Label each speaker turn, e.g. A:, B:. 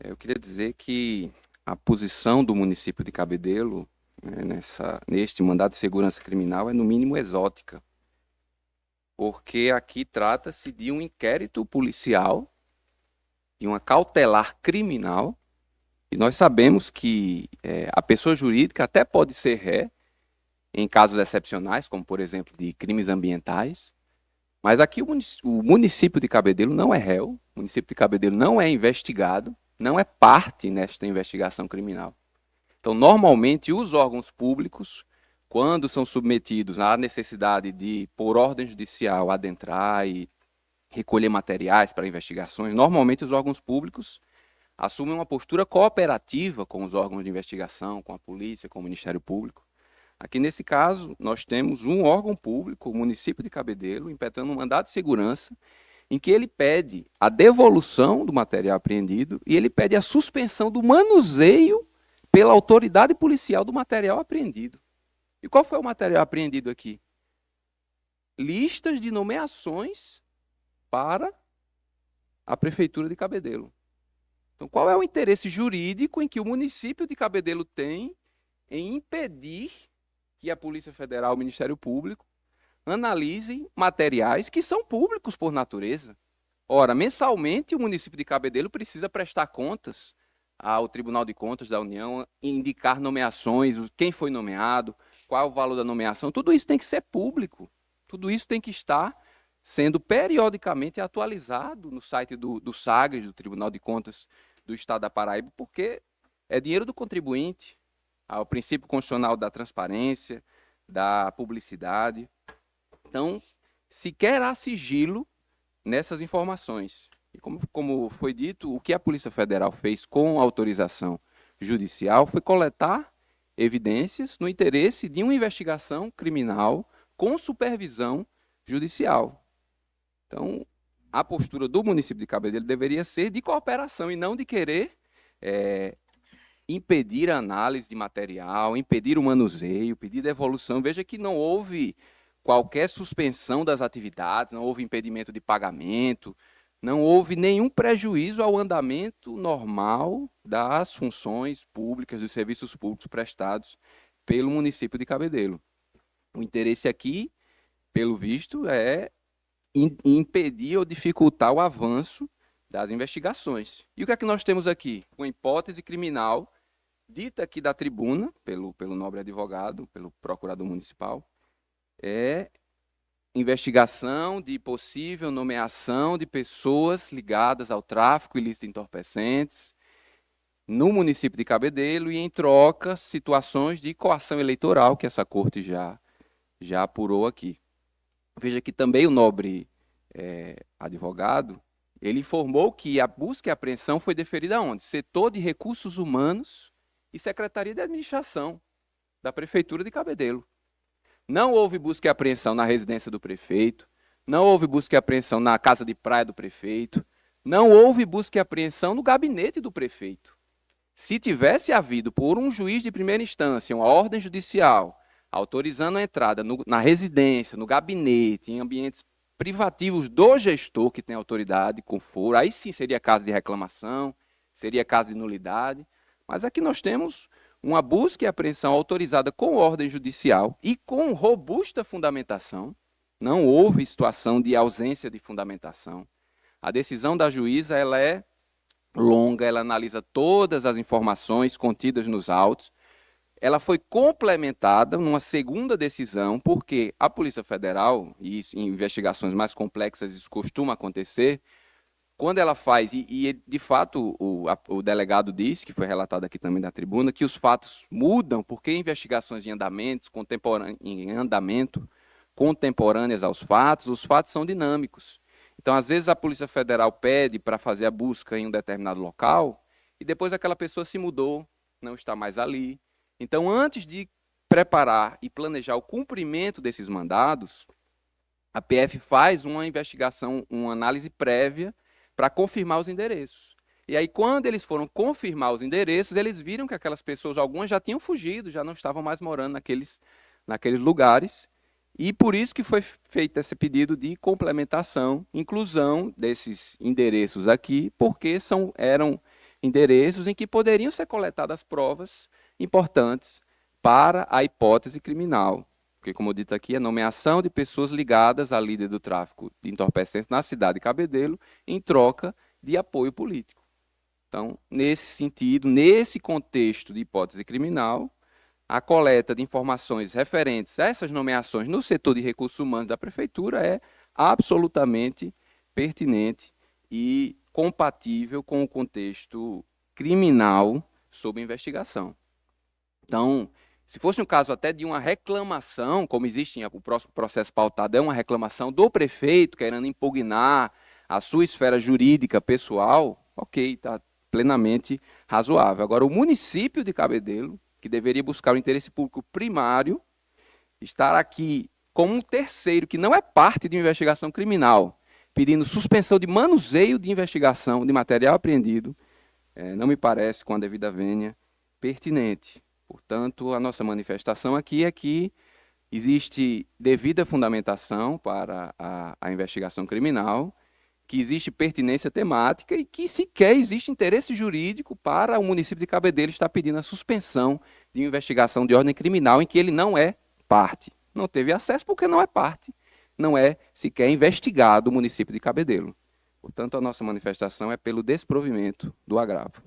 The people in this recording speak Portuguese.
A: Eu queria dizer que a posição do município de Cabedelo, né, neste mandado de segurança criminal é no mínimo exótica, porque aqui trata-se de um inquérito policial, de uma cautelar criminal, e nós sabemos que a pessoa jurídica até pode ser ré em casos excepcionais, como por exemplo de crimes ambientais, mas aqui o município de Cabedelo não é réu, o município de Cabedelo não é investigado, não é parte nesta investigação criminal. Então, normalmente, os órgãos públicos, quando são submetidos à necessidade de, por ordem judicial, adentrar e recolher materiais para investigações, normalmente os órgãos públicos assumem uma postura cooperativa com os órgãos de investigação, com a polícia, com o Ministério Público. Aqui, nesse caso, nós temos um órgão público, o município de Cabedelo, impetrando um mandado de segurança, em que ele pede a devolução do material apreendido e ele pede a suspensão do manuseio pela autoridade policial do material apreendido. E qual foi o material apreendido aqui? Listas de nomeações para a prefeitura de Cabedelo. Então, qual é o interesse jurídico em que o município de Cabedelo tem em impedir que a Polícia Federal, o Ministério Público, analisem materiais que são públicos por natureza? Ora, mensalmente o município de Cabedelo precisa prestar contas ao Tribunal de Contas da União, indicar nomeações, quem foi nomeado, qual é o valor da nomeação, tudo isso tem que ser público, tudo isso tem que estar sendo periodicamente atualizado no site do SAGRES, do Tribunal de Contas do Estado da Paraíba, porque é dinheiro do contribuinte, ao princípio constitucional da transparência, da publicidade. Então, sequer há sigilo nessas informações. E como foi dito, o que a Polícia Federal fez com autorização judicial foi coletar evidências no interesse de uma investigação criminal com supervisão judicial. Então, a postura do município de Cabedelo deveria ser de cooperação e não de querer impedir a análise de material, impedir o manuseio, pedir devolução. Veja que não houve qualquer suspensão das atividades, não houve impedimento de pagamento, não houve nenhum prejuízo ao andamento normal das funções públicas, dos serviços públicos prestados pelo município de Cabedelo. O interesse aqui, pelo visto, é impedir ou dificultar o avanço das investigações. E o que é que nós temos aqui? Uma hipótese criminal dita aqui da tribuna, pelo nobre advogado, pelo procurador municipal, é investigação de possível nomeação de pessoas ligadas ao tráfico ilícito de entorpecentes no município de Cabedelo e, em troca, situações de coação eleitoral, que essa corte já apurou aqui. Veja que também o nobre advogado, ele informou que a busca e a apreensão foi deferida aonde? Setor de Recursos Humanos e Secretaria de Administração da Prefeitura de Cabedelo. Não houve busca e apreensão na residência do prefeito, não houve busca e apreensão na casa de praia do prefeito, não houve busca e apreensão no gabinete do prefeito. Se tivesse havido, por um juiz de primeira instância, uma ordem judicial autorizando a entrada na residência, no gabinete, em ambientes privativos do gestor que tem autoridade, com foro, aí sim seria caso de reclamação, seria caso de nulidade. Mas aqui nós temos uma busca e apreensão autorizada com ordem judicial e com robusta fundamentação. Não houve situação de ausência de fundamentação. A decisão da juíza ela é longa, ela analisa todas as informações contidas nos autos. Ela foi complementada numa segunda decisão, porque a Polícia Federal, e isso, em investigações mais complexas isso costuma acontecer, quando ela faz, e de fato o delegado disse, que foi relatado aqui também na tribuna, que os fatos mudam, porque investigações em andamento, contemporâneas aos fatos, os fatos são dinâmicos. Então, às vezes, a Polícia Federal pede para fazer a busca em um determinado local, e depois aquela pessoa se mudou, não está mais ali. Então, antes de preparar e planejar o cumprimento desses mandados, a PF faz uma investigação, uma análise prévia, para confirmar os endereços. E aí, quando eles foram confirmar os endereços, eles viram que aquelas pessoas, algumas já tinham fugido, já não estavam mais morando naqueles lugares, e por isso que foi feito esse pedido de complementação, inclusão desses endereços aqui, porque eram endereços em que poderiam ser coletadas provas importantes para a hipótese criminal. Porque, como dito aqui, a nomeação de pessoas ligadas à líder do tráfico de entorpecentes na cidade de Cabedelo em troca de apoio político. Então, nesse sentido, nesse contexto de hipótese criminal, a coleta de informações referentes a essas nomeações no setor de recursos humanos da Prefeitura é absolutamente pertinente e compatível com o contexto criminal sob investigação. Então, se fosse um caso até de uma reclamação, como existe o próximo processo pautado, é uma reclamação do prefeito querendo impugnar a sua esfera jurídica pessoal, ok, está plenamente razoável. Agora, o município de Cabedelo, que deveria buscar o interesse público primário, estar aqui como um terceiro, que não é parte de uma investigação criminal, pedindo suspensão de manuseio de investigação de material apreendido, não me parece, com a devida vênia, pertinente. Portanto, a nossa manifestação aqui é que existe devida fundamentação para a investigação criminal, que existe pertinência temática e que sequer existe interesse jurídico para o município de Cabedelo estar pedindo a suspensão de uma investigação de ordem criminal em que ele não é parte. Não teve acesso porque não é parte, não é sequer investigado o município de Cabedelo. Portanto, a nossa manifestação é pelo desprovimento do agravo.